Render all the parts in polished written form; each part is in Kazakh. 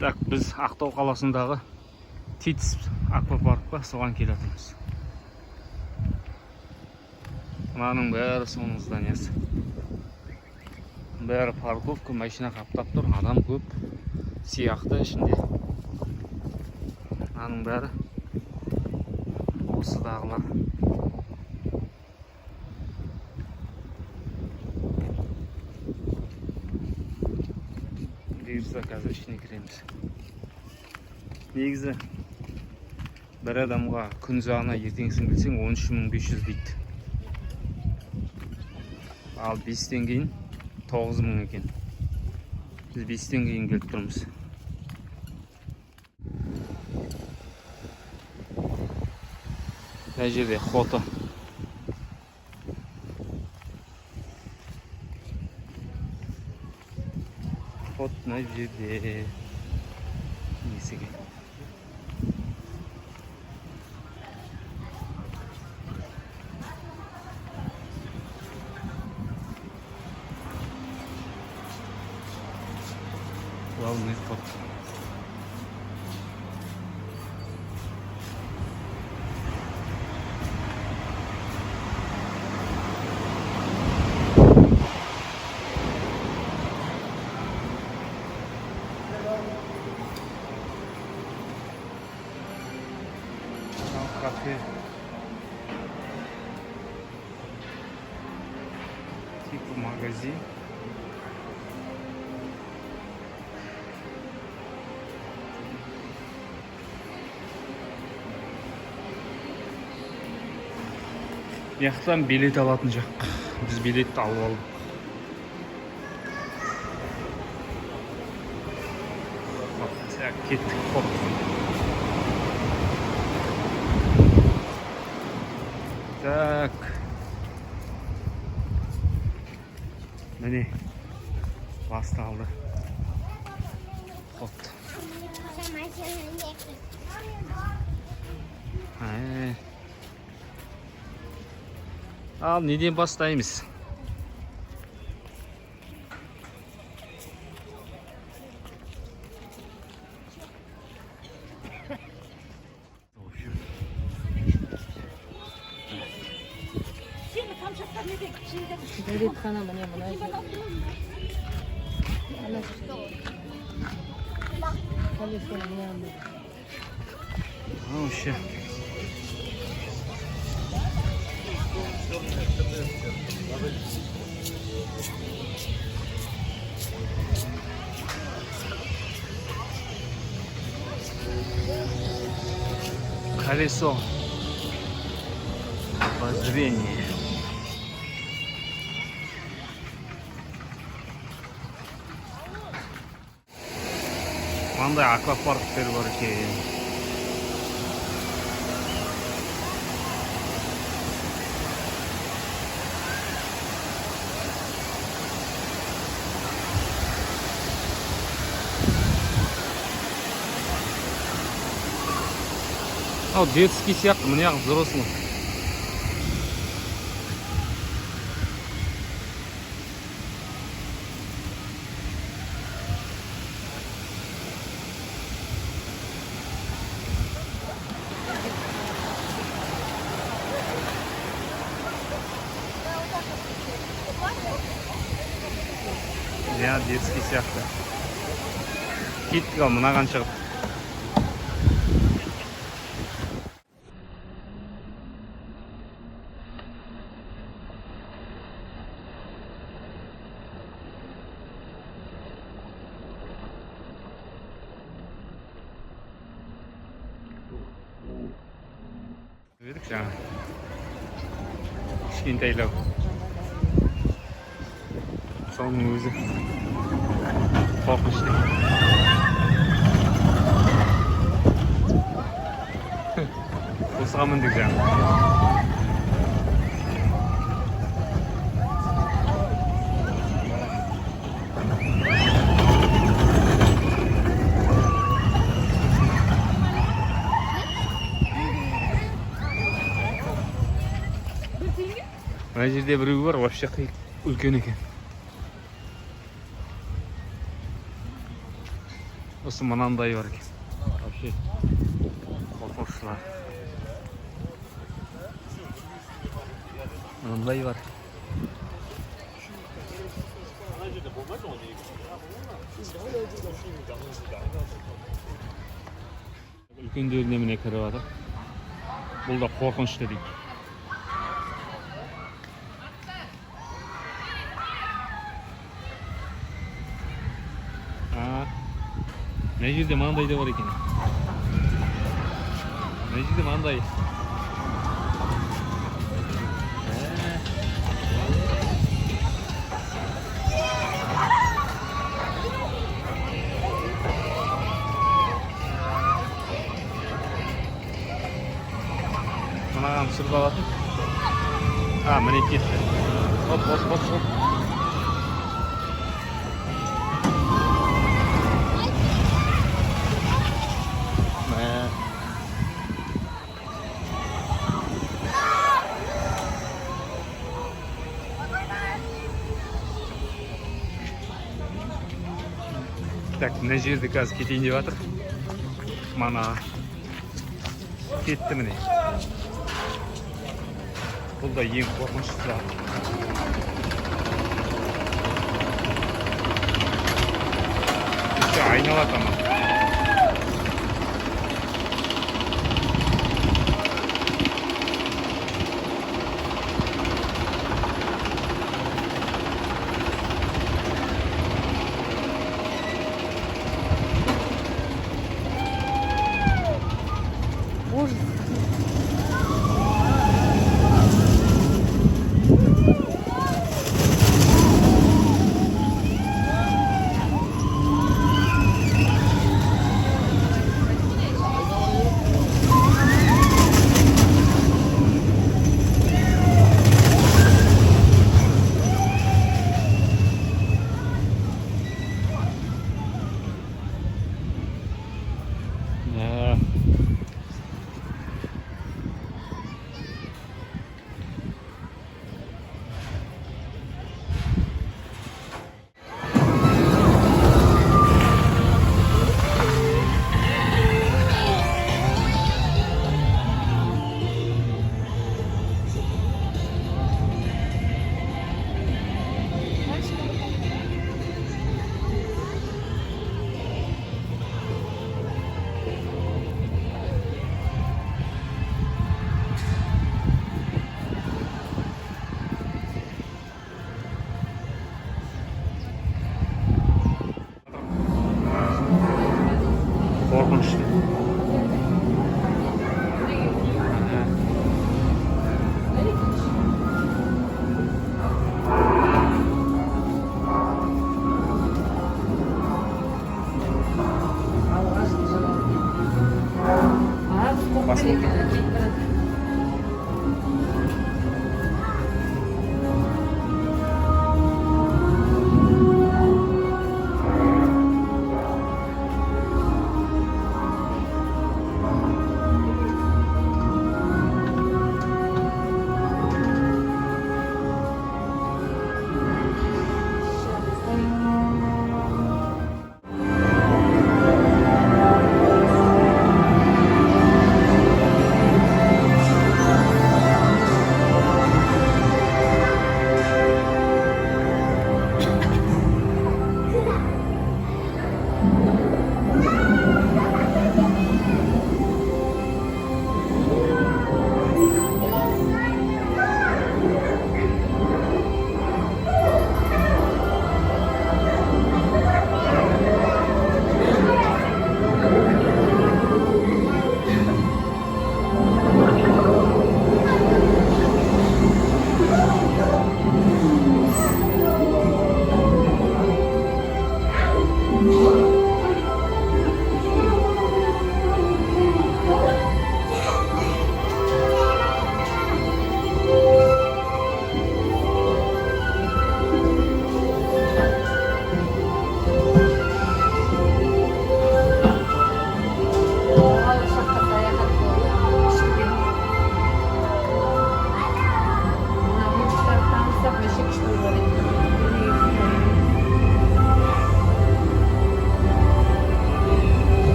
Так, біз Ақтау қаласындағы Титс аквапаркқа соған келетіміз. Мынаның бәрі соның зданиясы. Бәрі парковка, машина қаптап тұр, адам көп сияқты ішінде. Мынаның бәрі осыдағылар. Бұйырса қазір ішіне кіреміз. Негізі бір адамға күн жағына ертеңгісін білсең 13.500 дейді. Ал 5-тен кейін 9.000 екен. Біз 5-тен кейін келіп тұрмыз. Мына жерде фото. Фото мына жерде. Несіге. Главный вход. Кафе. Типа магазин. Яқтан билет алатын жақ. Біз билетті алып алдық. Кеттік қоп. Так. Міне басталды. Қот. Ал неден бастаймыз? дәретхана міне мына жерде. Колесо міне. Вообще. Колесо обозрения. Мындай аквапарктер бар екен. Ал детский сияқты, мына жағы взрослый. Я детский сияқты. Китка мынаған шығып. Видік жаңа. Кішкентайлау. Соның өзі. Қорқынышты. Осыған міндік жаңа. Мына жерде біреу бар, вообще үлкен екен. So'si mınanday var ekan. Вообще korkunçlar. Mınanday var. Үлкендеріне міне кіріп жатыр. Бұл да қорқынышты дейді. Мына жерде мынандай да бар екен. Мына жерде мынандай. Мынаған түсіріп алатын. Міне кетті. Хоп. Так, мына жерді қазір кетейін деп жатыр. Мана кетті міне. Бұл да ең қорқыныштысы. Үсті айнала тамам. Korkunçtu.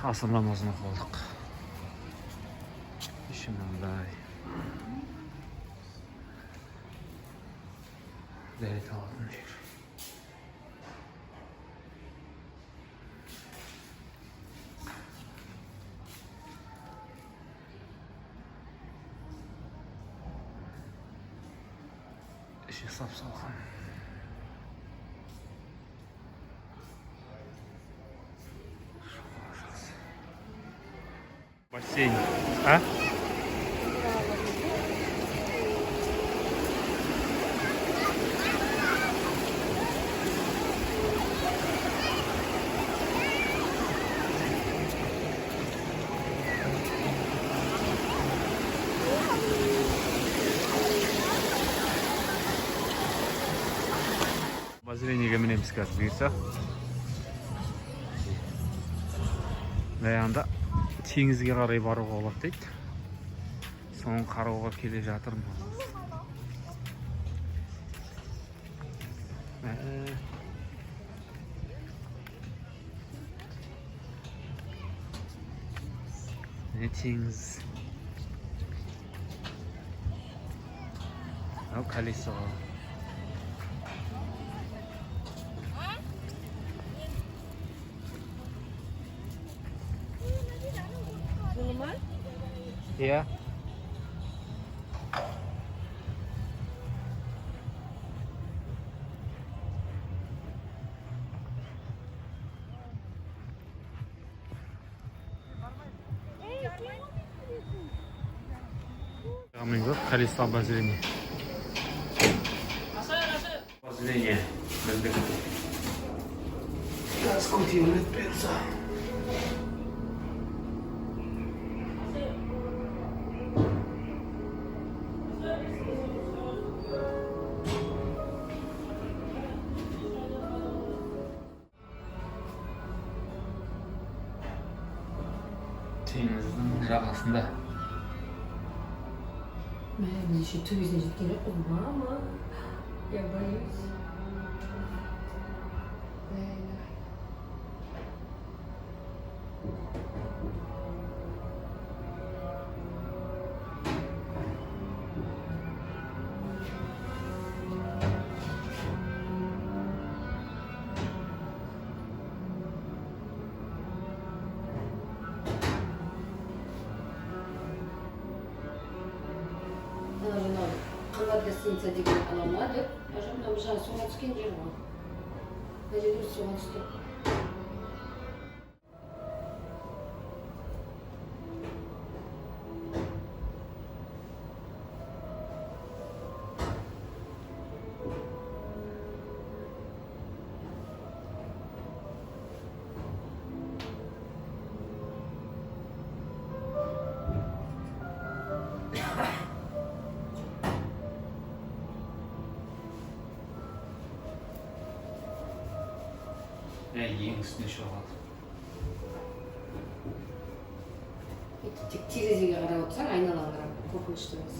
Asır namazını kıldık. Bismillah. Devlet aldım diyor. Işık sapsalkan. Бассейн. А? Обозрениеге мінеміз қазір бұйырса. Ve yanda tengizге қарай баруға болады дейді. Соны қарауға келе жатырмыз. Ne tengіз. Мынау колесо. Iya. Amigo, колесо обозрения. Обозрение. Discutimos pensar. Denizin жағасында. Мен еще төбесіне жеткен жоқпын. Мама, я боюсь. Қымбат гостиница деген анау деп, мына жағы суға түскен жер ғой. Мына жерде суға түскен. Ең үстіне шығады. Тек терезеге қарап отырсаң, айналаға қарап, қорқынышты емес.